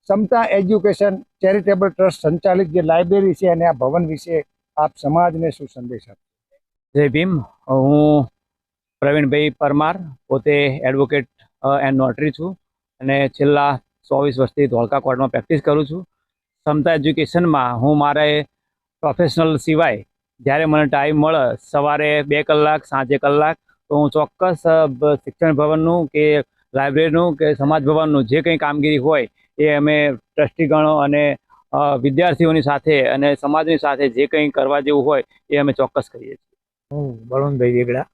સમતા education charitable trust સંચાલિત જે library છે અને આ ભવન વિશે આપ સમાજને શું સંદેશ આપો? જય ભીમ. હું પ્રવીણભાઈ પરમાર, પોતે એડવોકેટ એન્ડ નોટરી છું અને છેલ્લા 24 વર્ષથી ધોળકા કોર્ટમાં પ્રેક્ટિસ કરું છું. સમતા એજ્યુકેશનમાં હું મારે પ્રોફેશનલ સિવાય જ્યારે મને ટાઈમ મળે, સવારે 2 કલાક, સાંજે કલાક, તો હું ચોક્કસ શિક્ષણ ભવનનું કે લાઇબ્રેરીનું કે સમાજ ભવનનું જે કંઈ કામગીરી હોય એ અમે ટ્રસ્ટીગણો અને વિદ્યાર્થીઓની સાથે અને સમાજની સાથે જે કંઈ કરવા જેવું હોય એ અમે ચોક્કસ કરીએ છીએ. હું બળવંતભાઈ વેગડા,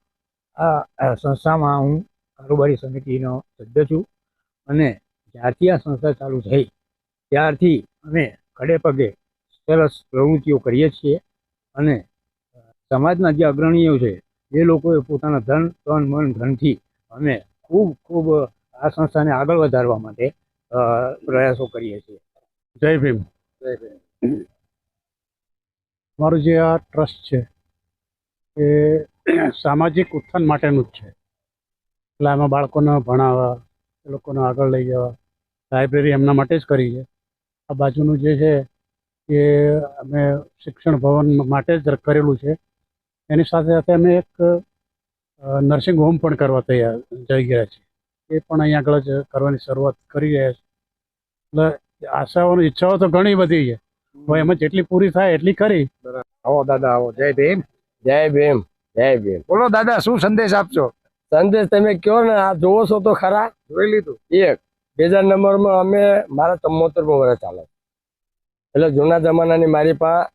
આ સંસ્થામાં હું કારોબારી સમિતિનો સભ્ય છું અને જ્યારથી આ સંસ્થા ચાલુ થઈ ત્યારથી અમે ખડે પગે સરસ પ્રવૃત્તિઓ કરીએ છીએ અને સમાજના જે અગ્રણીઓ છે એ લોકોએ પોતાના ધન, તન, મન, ધનથી અમે ખૂબ આ સંસ્થાને આગળ વધારવા માટે પ્રયાસો કરીએ છીએ. જય ભીમ. મારું જે આ ટ્રસ્ટ છે એ સામાજિક ઉત્થાન માટેનું જ છે. એટલે આમાં બાળકોને ભણાવવા, એ લોકોને આગળ લઈ જવા, લાઇબ્રેરી એમના માટે જ કરી છે. આ બાજુનું જે છે એ અમે શિક્ષણ ભવન માટે જ કરેલું છે. એની સાથે સાથે અમે એક નર્સિંગ હોમ પણ કરવા જઈ ગયા છીએ. એ પણ અહીંયા આગળ જ કરવાની શરૂઆત કરી રહ્યા છે. એટલે આશાઓ, ઈચ્છાઓ તો ઘણી બધી છે, હવે એમાં જેટલી પૂરી થાય એટલી કરી. આવો દાદા, આવો. જય ભીમ. જય ભીમ. જય ભીમ. બોલો દાદા, શું સંદેશ આપશો? સંદેશ તમે કયો ને, આ જોવો છો તો ખરા. જોઈ લીધું. એક બીજા નંબરમાં અમે મારા 74મું વર્ષ ચાલે, એટલે જૂના જમાનાની મારી પાસે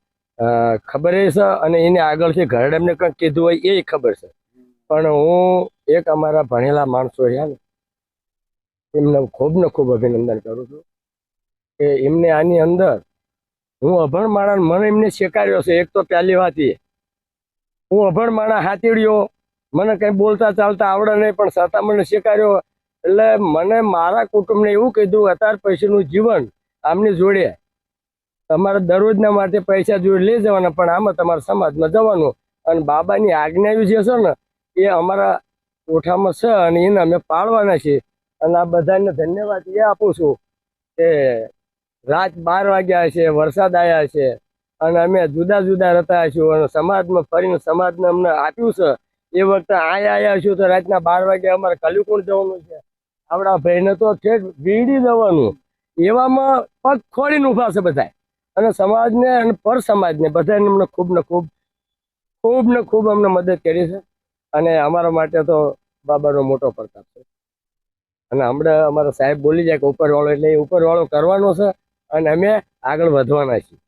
ખબર છે અને એને આગળથી ઘરે એમને કંઈક કીધું હોય એ ખબર છે. પણ હું એક અમારા ભણેલા માણસો છે ને એમને ખૂબ અભિનંદન કરું છું કે એમને આની અંદર હું અભણ માણસ મને એમને શીખવાડ્યો છે. એક તો પહેલી વાત એ, હું અભણ માણસ હાથીડ્યો, મને કંઈ બોલતા ચાલતા આવડે નહીં, પણ છતાં મને શીખવાડ્યો. એટલે મને મારા કુટુંબને એવું કીધું, અત્યાર પૈસાનું જીવન આમની જોડે તમારે દરરોજના માટે પૈસા જોડે લઈ જવાના, પણ આમાં તમારા સમાજમાં જવાનું. અને બાબાની આજ્ઞાઓ જે છે ને એ અમારા કોઠામાં છે અને એને અમે પાળવાના છીએ. અને આ બધાને ધન્યવાદ એ આપું છું કે રાત 12 વાગ્યા છે, વરસાદ આવ્યા છે અને અમે જુદા જુદા રહેતા છીએ અને સમાજમાં ફરીને સમાજને અમને આપ્યું છે. એ વખતે આવ્યા છું તો રાતના 12 વાગે અમારે કલ્યુકુંડ જવાનું છે. આપણા ભાઈને તો ઠેઠ વીડી જવાનું. એવામાં પગ ખોડીને ઊભા છે બધા, અને સમાજને અને પર સમાજને બધાને અમને ખૂબ અમને મદદ કરી છે. અને અમારા માટે તો બાબાનો મોટો પ્રતાપ છે. અને હમણાં અમારા સાહેબ બોલી જાય કે ઉપરવાળો, એટલે એ ઉપરવાળો કરવાનો છે અને અમે આગળ વધવાના છીએ.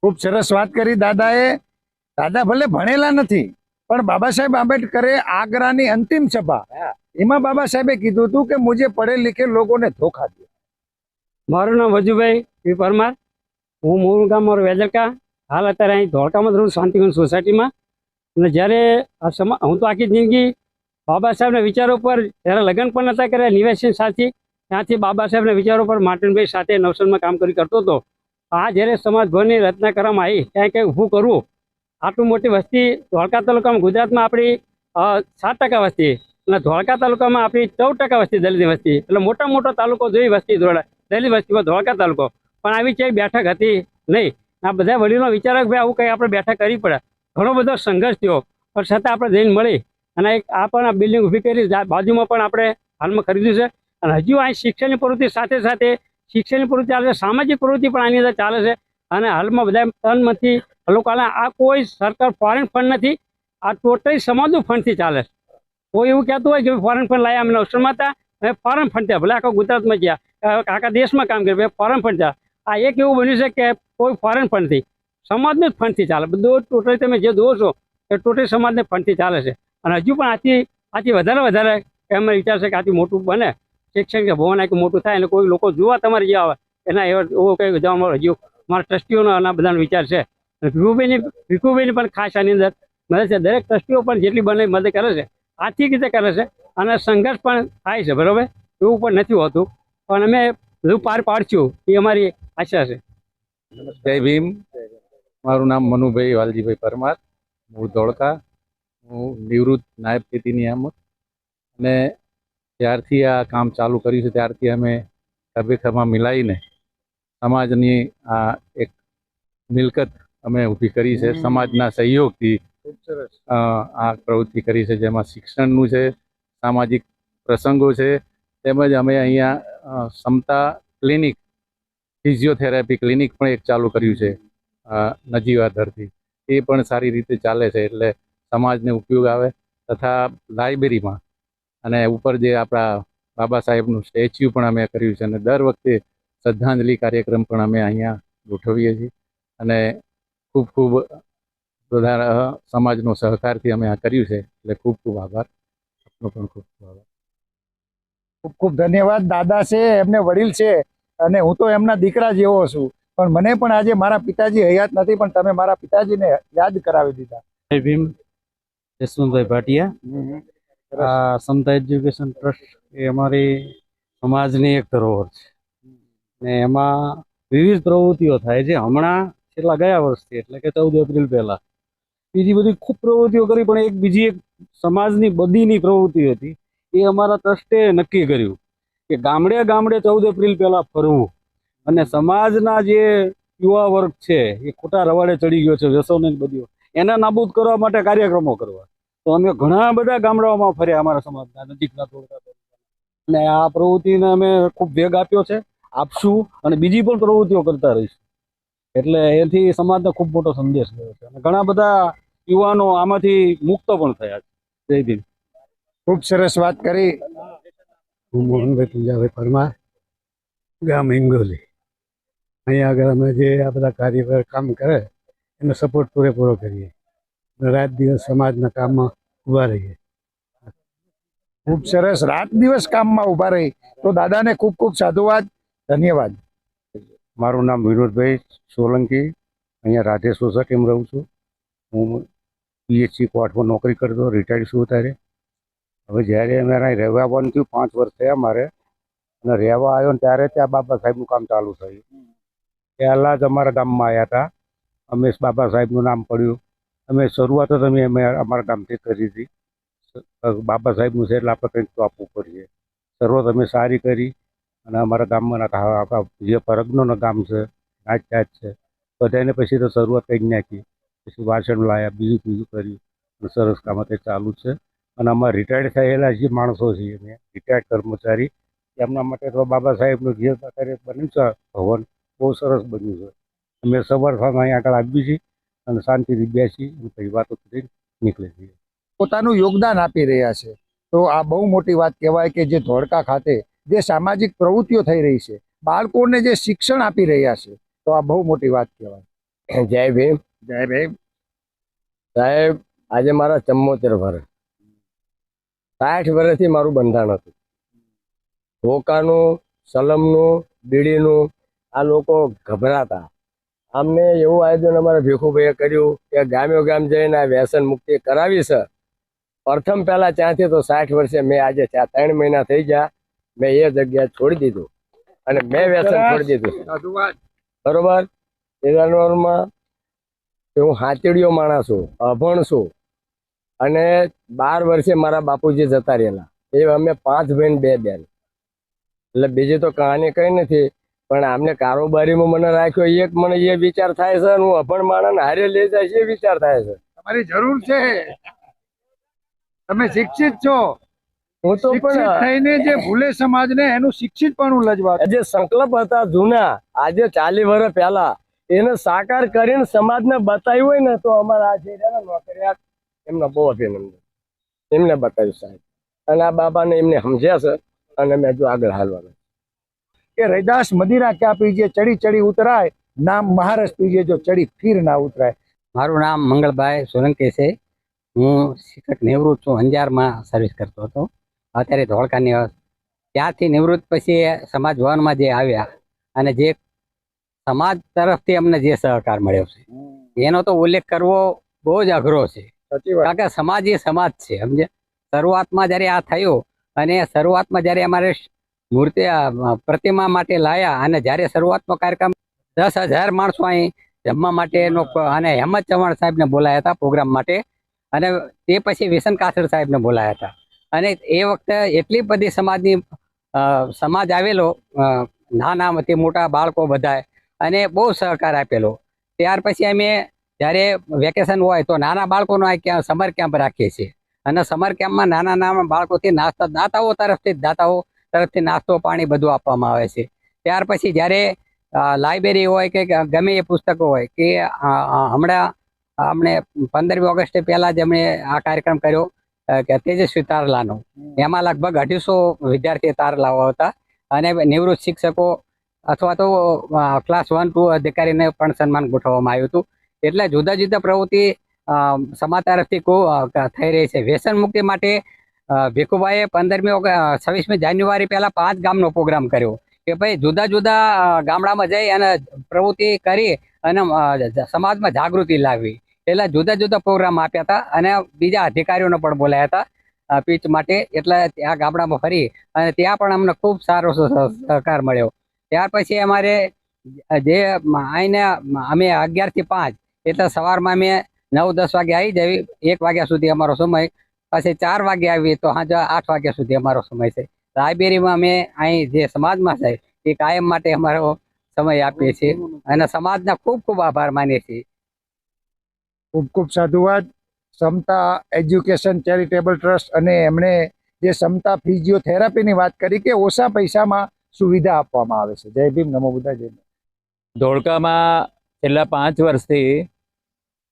ખૂબ સરસ વાત કરી દાદાએ. દાદા ભલે ભણેલા નથી, પણ બાબા સાહેબ આંબેડકરે આગ્રાની અંતિમ સભા, એમાં બાબા સાહેબે કીધું હતું કે મુझे पढ़े लिखे लोगों ने धोखा दिया. મારું નામ વજુભાઈ પી પરમાર, હું મૂળ ગામ મારું વેજલકા, હાલ અત્યારે અહીં ધોળકામાં જ રહું, શાંતિવન સોસાયટીમાં. અને જ્યારે હું તો આખી જિંદગી બાબા સાહેબના વિચારો પર, જ્યારે લગ્ન પણ નહોતા કર્યા નિવાસી સાથી, ત્યાંથી બાબા સાહેબના વિચારો પર માર્ટિનભાઈ સાથે નવસરમાં કામ કરતો હતો. આ જ્યારે સમાજ ભવનની રચના કરવામાં આવી, ત્યાં કંઈ ઊભું કરવું, આટલું મોટી વસ્તી ધોળકા તાલુકામાં ગુજરાતમાં આપણી 7% વસ્તી અને ધોળકા તાલુકામાં આપણી 14% વસ્તી દલિત વસ્તી, એટલે મોટો તાલુકો જોઈ વસ્તી દલિત વસ્તીમાં ધોળકા તાલુકો. પણ આવી ક્યાંય બેઠક હતી નહીં. આ બધા વડીલો વિચારો કે ભાઈ આવું કંઈ આપણે બેઠક કરવી પડે. ઘણો બધો સંઘર્ષ થયો, પણ છતાં આપણે જઈને મળી અને એક આ પણ આ બિલ્ડિંગ ઊભી કરી. બાજુમાં પણ આપણે હાલમાં ખરીદ્યું છે. અને હજુ અહીં શિક્ષણની પ્રવૃત્તિ સાથે સાથે શિક્ષણની પ્રવૃત્તિ ચાલે છે, સામાજિક પ્રવૃત્તિ પણ આની અંદર ચાલે છે. અને હાલમાં બધા તનમાંથી લોકોને આ કોઈ સરકાર ફોરેન ફંડ નથી, આ ટોટલી સમાજનું ફંડથી ચાલે છે. કોઈ એવું કહેતું હોય કે ફોરેન ફંડ લાવ્યા, અમે નવસરમાં હતા, હવે ફોરેન ફંડ થયા, ભલે આખા ગુજરાતમાં ગયા, આખા દેશમાં કામ કર્યું, ફોરેન ફંડ થયા. આ એક એવું બન્યું છે કે કોઈ ફોરેન ફંડથી, સમાજનું જ ફંડથી ચાલે. બધું ટોટલી તમે જે દો છો એ ટોટલી સમાજને ફંડથી ચાલે છે. અને હજુ પણ આથી વધારે એમને વિચાર છે કે આથી મોટું બને, શિક્ષણ કે ભવન આખું મોટું થાય અને કોઈ લોકો જોવા તમારે જે આવે એના એવો કંઈ જવા હજુ મારા ટ્રસ્ટીઓનો આના બધાનો વિચાર છે. અને ભીખુભાઈની પણ ખાસ આની અંદર મદદ છે. દરેક ટ્રસ્ટીઓ પણ જેટલી બને મદદ કરે છે, આર્થિક રીતે કરે છે અને સંઘર્ષ પણ થાય છે. બરાબર, એવું પણ નથી હોતું, પણ અમે બધું પાર પાડશું એ અમારી આશા છે. જય ભીમ. મારું નામ મનુભાઈ વાલજીભાઈ પરમાર, મૂળ ધોળકા. હું નિવૃત્ત નાયબ ખેતી નિયામક, અને જ્યારથી આ કામ ચાલુ કર્યું છે ત્યારથી અમે ખભે ખભા મિલાવીને સમાજની આ એક મિલકત અમે ઊભી કરી છે. સમાજના સહયોગથી ખૂબ સરસ. આ પ્રવૃત્તિ કરી છે, જેમાં શિક્ષણનું છે, સામાજિક પ્રસંગો છે, તેમજ અમે અહીંયા સમતા ક્લિનિક, ફિઝિયોથેરાપી ક્લિનિક પણ એક ચાલુ કર્યું છે નજીવા દરથી. એ પણ સારી રીતે ચાલે છે, એટલે સમાજને ઉપયોગ આવે. તથા લાઇબ્રેરીમાં અને ઉપર જે આપણા બાબા સાહેબનું સ્ટેચ્યુ પણ અમે કર્યું છે, અને દર વખતે શ્રદ્ધાંજલિ કાર્યક્રમ પણ અમે અહીંયા ગોઠવીએ છીએ. અને ખૂબ ખૂબ બધા સમાજનો સહકારથી અમે આ કર્યું છે, એટલે ખૂબ ખૂબ આભાર. આપનો પણ ખૂબ ખૂબ આભાર. ખૂબ ખૂબ ધન્યવાદ. દાદા છે, એમને વડીલ છે, અને હું તો એમના દીકરા જેવો છું, પણ મને પણ આજે મારા પિતાજી હયાત નથી, પણ તમે મારા પિતાજીને યાદ કરાવી દીધા. જય ભીમ. જસવંતભાઈ ભાટિયા. આ સમતા એજ્યુકેશન ટ્રસ્ટ એ અમારી સમાજની એક ધરોહર છે, ને એમાં વિવિધ પ્રવૃત્તિઓ થાય છે. હમણાં છેલ્લા ગયા વર્ષથી, એટલે કે 14 એપ્રિલ પહેલા બીજી બધી ખૂબ પ્રવૃત્તિઓ કરી, પણ એક બીજી એક સમાજની બદીની પ્રવૃત્તિ હતી. એ અમારા ટ્રસ્ટે નક્કી કર્યું કે ગામડે ગામડે 14 એપ્રિલ પહેલા ફરવું, અને સમાજના જે યુવા વર્ગ છે એ ખોટા રવાડે ચડી ગયો છે, વ્યસનો બધીઓ, એને નાબૂદ કરવા માટે કાર્યક્રમો કરવા. તો અમે ઘણા બધા ગામડાઓમાં ફર્યા, અમારા સમાજના નજીકના ધોળકા, અને આ પ્રવૃત્તિને અમે ખૂબ વેગ આપ્યો છે, આપશું, અને બીજી પણ પ્રવૃત્તિઓ કરતા રહીશું. એટલે એથી સમાજને ખૂબ મોટો સંદેશ ગયો છે, અને ઘણા બધા યુવાનો આમાંથી મુક્ત પણ થયા છે. જય ભીમ. ખૂબ સરસ વાત કરી. હું મોહનભાઈ પુંજાભાઈ પરમાર, ગામ હિંગોલી. અહીંયા આગળ અમે જે આ બધા કાર્ય કામ કરે એનો સપોર્ટ પૂરેપૂરો કરીએ, અને રાત દિવસ સમાજના કામમાં ઊભા રહીએ. ખૂબ સરસ. રાત દિવસ કામમાં ઊભા રહી, તો દાદાને ખૂબ ખૂબ સાધુવાદ. ધન્યવાદ. મારું નામ વિનોદભાઈ સોલંકી, અહીંયા રાધે સોસાયટીમાં રહું છું. હું પીએચસી ક્વાર્ટમાં નોકરી કરતો, રિટાયર્ડ છું અત્યારે. હવે જ્યારે અમારા અહીં રહેવા આવવાનું થયું, 5 વર્ષ થયા મારે, અને રહેવા આવ્યો ને ત્યારે ત્યાં બાબા સાહેબનું કામ ચાલુ થયું. પહેલાં જ અમારા ગામમાં આવ્યા હતા, અમે બાબા સાહેબનું નામ પડ્યું. અમે શરૂઆત જ અમે અમારા ગામથી કરી હતી. બાબા સાહેબનું છે એટલે આપણે કંઈક તો આપવું પડશે. શરૂઆત અમે સારી કરી, અને અમારા ગામમાં આપણા જે પરગનોના ગામ છે, નાચ જાત છે, બધાને પછી તો શરૂઆત કંઈક નાખી. પછી વાસણ લાવ્યા, બીજું કર્યું, અને સરસ કામ અત્યારે ચાલુ છે. અને અમારા રિટાયર્ડ થયેલા જે માણસો છીએ, અમે રિટાયર્ડ કર્મચારી, એમના માટે તો બાબા સાહેબનું જે અત્યારે બન્યું છે ભવન, બહુ સરસ બન્યું છે. અમે સવારમાં અહીં આગળ આવીએ છીએ, અને શાંતિથી બેસી અને પછી વાતો કરી નીકળી છીએ. પોતાનું યોગદાન આપી રહ્યા છે, તો આ બહુ મોટી વાત કહેવાય કે જે ધોળકા ખાતે જે સામાજિક પ્રવૃત્તિઓ થઈ રહી છે, બાળકોને જે શિક્ષણ આપી રહ્યા છે, તો આ બહુ મોટી વાત કહેવાય. જય ભીમ. જય ભાઈ. સાહેબ, આજે મારા 74 વર્ષ. 60 વર્ષથી મારું બંધાણ હતું. ધોકાનું, સલમનું, બીડીનું. આ લોકો ગભરાતા. અમને એવું આયોજન અમારા ભીખુભાઈએ કર્યું કે ગામે ગામ જઈને આ વ્યસન મુક્તિ કરાવી છે. પ્રથમ પહેલા ત્યાંથી તો 60 વર્ષે મેં આજે 3 મહિના થઈ ગયા, મેં એ જગ્યા છોડી દીધું, અને મેં વ્યસન છોડી દીધું. બરોબર. એ જાનવરમાં હું હાથીડીઓ માણસ છું, અભણ છું, અને 12 વર્ષે મારા બાપુજી જતા રહેલા. એ અમે 5 ભાઈ 2 બેન. એટલે બીજી તો કહાની કઈ નથી, પણ આમને કારોબારીમાં મને રાખ્યો, એક મને એ વિચાર થાય છે, હું અભણ માણસ હારે લઈ જાય છે, એ વિચાર થાય છે. તમારી જરૂર છે, તમે શિક્ષિત છો. હું તો શિક્ષિત પણ થઈને જે ભૂલે સમાજને એનું શિક્ષિત પણ લજવા. જે સંકલ્પ હતા જૂના, આજે 40 વર્ષ પહેલા, એને સાકાર કરીને સમાજને બતાવ્યું હોય ને, તો અમારા આ જે નોકરિયાત એમનો બહુ અભિનંદન. એમને બતાવ્યું સાહેબ, અને આ બાબાને એમને સમજ્યા છે, અને મેં જો આગળ હાલવાનું કે રૈદાસ મદિરા ક્યાં પીજે, ચડી ચડી ઉતરાય, નામ મહારસ પીજે, જો ચડી ફીર ના ઉતરાય. મારું નામ મંગળભાઈ સોલંકી છે. હું શિક્ષક નિવૃત્ત છું. અંજારમાં સર્વિસ કરતો હતો, અત્યારે ધોળકાની. ત્યાંથી નિવૃત્ત પછી સમાજ ભવનમાં જે આવ્યા, અને જે સમાજ તરફથી અમને જે સહકાર મળ્યો છે, એનો તો ઉલ્લેખ કરવો બહુ જ અઘરો છે. કારણ કે સમાજ એ સમાજ છે, સમજે. શરૂઆતમાં જ્યારે આ થયું, અને શરૂઆતમાં જ્યારે અમારે મૂર્તિ પ્રતિમા માટે લાયા, અને જ્યારે શરૂઆતનો કાર્યક્રમ 10,000 માણસો અહીં જમવા માટેનો, અને હેમંત ચૌહાણ સાહેબને બોલાયા હતા પ્રોગ્રામ માટે, અને તે પછી વિશન કાસડ સાહેબને બોલાયા હતા. અને એ વખતે એટલી બધી સમાજ આવેલો, નાના તે મોટા બાળકો બધા, અને બહુ સહકાર આપેલો. ત્યાર પછી અમે જ્યારે વેકેશન હોય તો નાના બાળકોનો આ સમર કેમ્પ રાખીએ છીએ અને સમર કેમ્પમાં નાના નાના બાળકોથી દાતાઓ તરફથી નાસ્તો પાણી બધું આપવામાં આવે છે. ત્યાર પછી જ્યારે લાઇબ્રેરી હોય કે ગમે એ પુસ્તકો હોય કે હમણાં અમને 15મી ઓગસ્ટે પહેલા જ અમે આ કાર્યક્રમ કર્યો કે તેજસ્વી તારલાનો. એમાં લગભગ 250 વિદ્યાર્થી તારલાઓ હતા અને નિવૃત્ત શિક્ષકો અથવા તો ક્લાસ 1 2 અધિકારીને પણ સન્માન ગોઠવવામાં આવ્યું હતું. એટલે જુદા જુદા પ્રવૃત્તિ સમાજ તરફથી થઈ રહી છે. વ્યસન મુક્તિ માટે ભીખુભાઈએ 26મી જાન્યુઆરી પહેલા 5 ગામનો પ્રોગ્રામ કર્યો કે ભાઈ જુદા જુદા ગામડામાં જઈ અને પ્રવૃત્તિ કરી અને સમાજમાં જાગૃતિ લાવવી. એટલે જુદા જુદા પ્રોગ્રામ આપ્યા હતા અને બીજા અધિકારીઓને પણ બોલાયા હતા પીચ માટે. એટલે ત્યાં ગામડામાં ફરી અને ત્યાં પણ અમને ખૂબ સારો સહકાર મળ્યો. ત્યાર પછી અમારે જે આઈને અમે 11 થી 5 એટલે સવારમાં અમે 9-10 વાગે આવી જવી, 1 વાગ્યા સુધી અમારો સમય, પછી 4 વાગે આવી તો સાંજે 8 વાગ્યા સુધી અમારો સમય છે. લાઇબ્રેરીમાં અમે અહીં જે સમાજમાં છે એ કાયમ માટે અમારો સમય આપીએ છીએ અને સમાજના ખૂબ ખૂબ આભાર માનીએ છીએ. ખૂબ ખૂબ સાધુવાદ. સમતા એજ્યુકેશન ચેરિટેબલ ટ્રસ્ટ અને એમણે જે સમતા ફિઝિયોથેરાપીની વાત કરી કે ઓછા પૈસામાં સુવિધા આપવામાં આવે છે. જય ભીમ, નમો બુદ્ધાય, જય ભીમ. ધોળકામાં છેલ્લા 5 વર્ષથી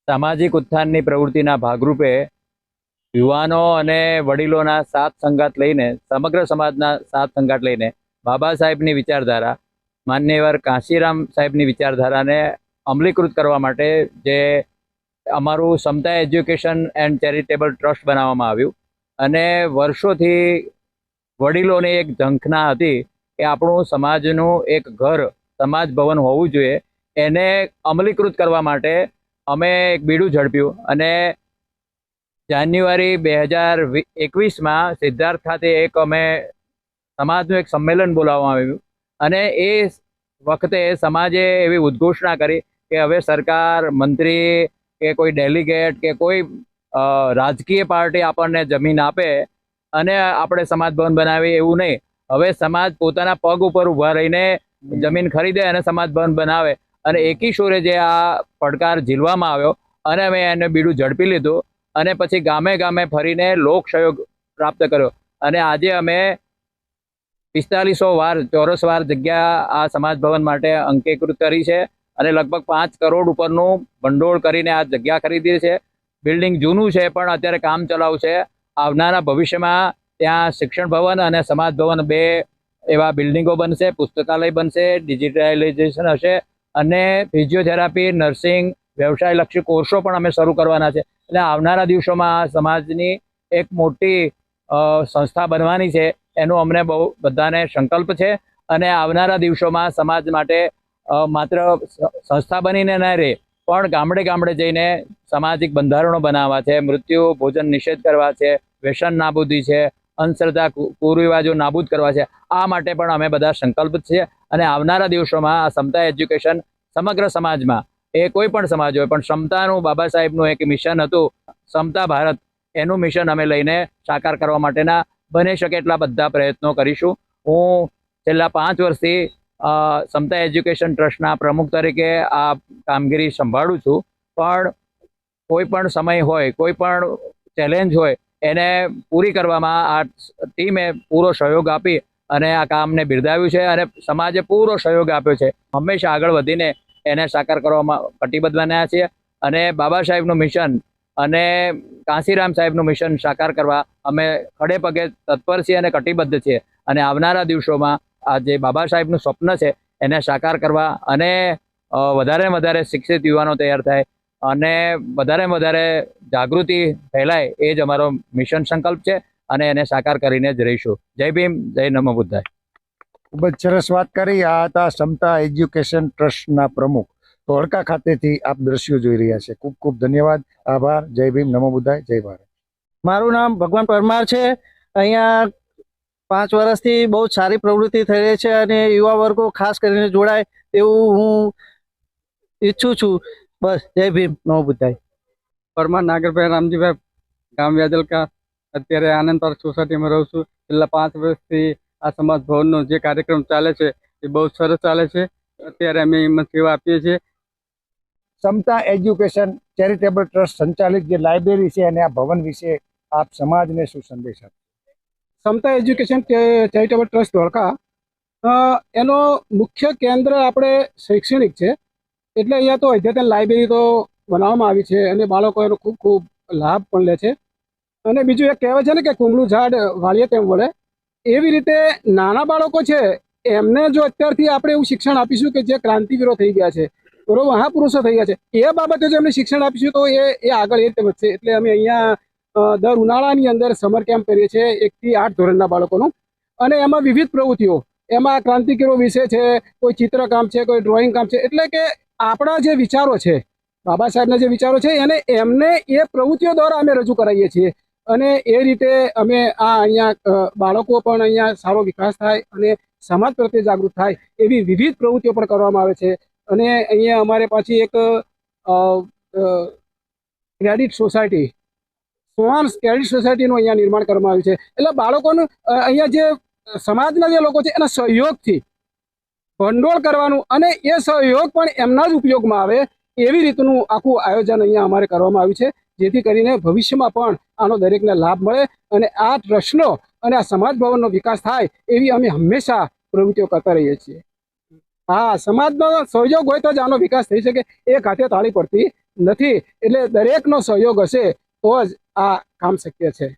સામાજિક ઉત્થાનની પ્રવૃત્તિના ભાગરૂપે યુવાનો અને વડીલોના સાથ સંગાત લઈને, સમગ્ર સમાજના સાથ સંગાત લઈને બાબા સાહેબની વિચારધારા, માન્યવર કાંશીરામ સાહેબની વિચારધારાને અમલીકૃત કરવા માટે જે અમારું સમતા એજ્યુકેશન એન્ડ ચેરિટેબલ ટ્રસ્ટ બનાવવામાં આવ્યું. અને વર્ષોથી વડીલોની એક ઝંખના હતી કે આપણું સમાજનું એક ઘર, સમાજ ભવન હોવું જોઈએ. એને અમલીકૃત કરવા માટે અમે એક બીડું ઝડપ્યું અને જાન્યુઆરી 2021માં સિદ્ધાર્થ ખાતે એક અમે સમાજનું એક સંમેલન બોલાવવામાં આવ્યું અને એ વખતે સમાજે એવી ઉદ્ઘોષણા કરી કે હવે સરકાર, મંત્રી કે કોઈ ડેલિગેટ કે કોઈ રાજકીય પાર્ટી આપણને જમીન આપે અને આપણે સમાજ ભવન બનાવીએ એવું નહીં. હવે સમાજ પોતાના પગ ઉપર ઊભા રહીને જમીન ખરીદે અને સમાજ ભવન બનાવે. અને એકી શોરે જે આ પડકાર ઝીલવામાં આવ્યો અને અમે એને બીડું ઝડપી લીધું અને પછી ગામે ગામે ફરીને લોક સહયોગ પ્રાપ્ત કર્યો અને આજે અમે 4500 ચોરસ વાર જગ્યા આ સમાજ ભવન માટે અંકીકૃત કરી છે અને લગભગ 5 કરોડ ઉપરનું ભંડોળ કરીને આ જગ્યા ખરીદી છે. બિલ્ડિંગ જૂનું છે પણ અત્યારે કામ ચલાવ છે. આવનારા ભવિષ્યમાં ત્યાં શિક્ષણ ભવન અને સમાજ ભવન 2 એવા બિલ્ડિંગો બનશે, પુસ્તકાલય બનશે, ડિજિટલાઇઝેશન હશે અને ફિઝિયોથેરાપી, નર્સિંગ, વ્યવસાયલક્ષી કોર્સો પણ અમે શરૂ કરવાના છે. એટલે આવનારા દિવસોમાં સમાજની એક મોટી સંસ્થા બનવાની છે એનો અમને બહુ બધાને સંકલ્પ છે. અને આવનારા દિવસોમાં સમાજ માટે માત્ર સંસ્થા બનીને ન રહે પણ ગામડે ગામડે જઈને સામાજિક બંધારણો બનાવવા છે, મૃત્યુ ભોજન નિષેધ કરવા છે, વ્યસન નાબૂદી છે, અંધશ્રદ્ધા કુરિવાજો નાબૂદ કરવા છે. આ માટે પણ અમે બધા સંકલ્પ છે અને આવનારા દિવસોમાં આ સમતા એજ્યુકેશન સમગ્ર સમાજમાં, એ કોઈ પણ સમાજ હોય પણ સમતાનું બાબા સાહેબનું એક મિશન હતું, સમતા ભારત, એનું મિશન અમે લઈને સાકાર કરવા માટેના બની શકે એટલા બધા પ્રયત્નો કરીશું. હું છેલ્લા 5 વર્ષથી સમતા એજ્યુકેશન ટ્રસ્ટના પ્રમુખ તરીકે આ કામગીરી સંભાળું છું. પણ કોઈ પણ સમય હોય, કોઈ પણ ચેલેન્જ હોય એને પૂરી કરવામાં આ ટીમે પૂરો સહયોગ આપી અને આ કામને બિરદાવ્યું છે અને સમાજે પૂરો સહયોગ આપ્યો છે. હંમેશા આગળ વધીને એને સાકાર કરવામાં કટિબદ્ધ બન્યા છીએ અને બાબા સાહેબનું મિશન અને કાંશીરામ સાહેબનું મિશન સાકાર કરવા અમે ખડે પગે તત્પર છીએ અને કટિબદ્ધ છીએ. અને આવનારા દિવસોમાં આ જે બાબા સાહેબનું સ્વપ્ન છે એને સાકાર કરવા અને વધારે વધારે શિક્ષિત યુવાનો તૈયાર થાય અને વધારે જાગૃતિ ફેલાય એ જ અમારો મિશન સંકલ્પ છે અને એને સાકાર કરીને જ રહીશું. જય ભીમ, જય નમો બુદ્ધાય. ખૂબ જ સરસ વાત કરી. આ હતા સમતા એજ્યુકેશન ટ્રસ્ટના પ્રમુખ. ધોળકા ખાતેથી આપ દ્રશ્યો જોઈ રહ્યા છે. ખૂબ ખૂબ ધન્યવાદ, આભાર. જય ભીમ, નમો બુદ્ધાય, જય ભારત. મારું નામ ભગવાન પરમાર છે. અહીંયા 5 વર્ષથી બહુ સારી પ્રવૃત્તિ થઈ રહી છે અને યુવા વર્ગો ખાસ કરીને જોડાય એવું હું ઈચ્છું છું. બસ, જય ભીમ, નમો બુદ્ધાય. પરમાર નાગરભાઈ રામજીભાઈ, ગામ વેજલકા. અત્યારે આનંદ પાર્ક સોસાયટીમાં રહું છું. છેલ્લા 5 વર્ષથી આ સમાજ ભવનનો જે કાર્યક્રમ ચાલે છે એ બહુ સરસ ચાલે છે અત્યારે અમે એમાં સેવા આપીએ છીએ. સમતા એજ્યુકેશન ચેરિટેબલ ટ્રસ્ટ સંચાલિત જે લાઇબ્રેરી છે અને આ ભવન વિશે આપ સમાજને શું સંદેશ આપો? સમતા એજ્યુકેશન ચેરિટેબલ ટ્રસ્ટ ધોળકા એનો મુખ્ય કેન્દ્ર આપણે શૈક્ષણિક છે, એટલે અહીંયા તો અદ્યતન લાઇબ્રેરી તો બનાવવામાં આવી છે અને બાળકો એનો ખૂબ ખૂબ લાભ પણ લે છે. અને બીજું એક કહેવાય છે ને કે કુંબળું ઝાડ વાળીએ તેમ વળે, એવી રીતે નાના બાળકો છે એમને જો અત્યારથી આપણે એવું શિક્ષણ આપીશું કે જે ક્રાંતિવીરો થઈ ગયા છે, બરોબર, મહાપુરુષો થઈ ગયા છે, એ બાબતે જો એમને શિક્ષણ આપીશું તો એ આગળ એ રીતે વધશે. એટલે અમે અહીંયા દર ઉનાળાની અંદર સમર કેમ્પ કરીએ છીએ 1 થી 8 ધોરણના બાળકોનું, અને એમાં વિવિધ પ્રવૃત્તિઓ, એમાં ક્રાંતિવીરો વિશે છે, કોઈ ચિત્રકામ છે, કોઈ ડ્રોઈંગ કામ છે, એટલે કે આપણા જે વિચારો છે, બાબા સાહેબના જે વિચારો છે એને એમને એ પ્રવૃત્તિઓ દ્વારા અમે રજૂ કરાવીએ છીએ. અને એ રીતે અમે અહીંયા બાળકો પણ અહીંયા સારો વિકાસ થાય અને સમાજ પ્રત્યે જાગૃત થાય એવી વિવિધ પ્રવૃત્તિઓ પણ કરવામાં આવે છે. અને અહીંયા અમારે પાછી એક ક્રેડિટ સોસાયટી, સોહાન ક્રેડિટ સોસાયટીનું અહીંયા નિર્માણ કરવામાં આવ્યું છે. એટલે બાળકોનું અહીંયા જે સમાજના જે લોકો છે એના સહયોગથી ભંડોળ કરવાનું અને એ સહયોગ પણ એમના જ ઉપયોગમાં આવે એવી રીતનું આખું આયોજન અહીંયા અમારે કરવામાં આવ્યું છે, જેથી કરીને ભવિષ્યમાં પણ આનો દરેકને લાભ મળે અને આ ટ્રસ્ટનો અને આ સમાજ ભવનનો વિકાસ થાય એવી અમે હંમેશા પ્રવૃત્તિઓ કરતા રહીએ છીએ. હા, સમાજનો સહયોગ હોય તો જ આનો વિકાસ થઈ શકે, એક હાથે તાળી પડતી નથી. એટલે દરેકનો સહયોગ હશે તો જ આ કામ શક્ય છે.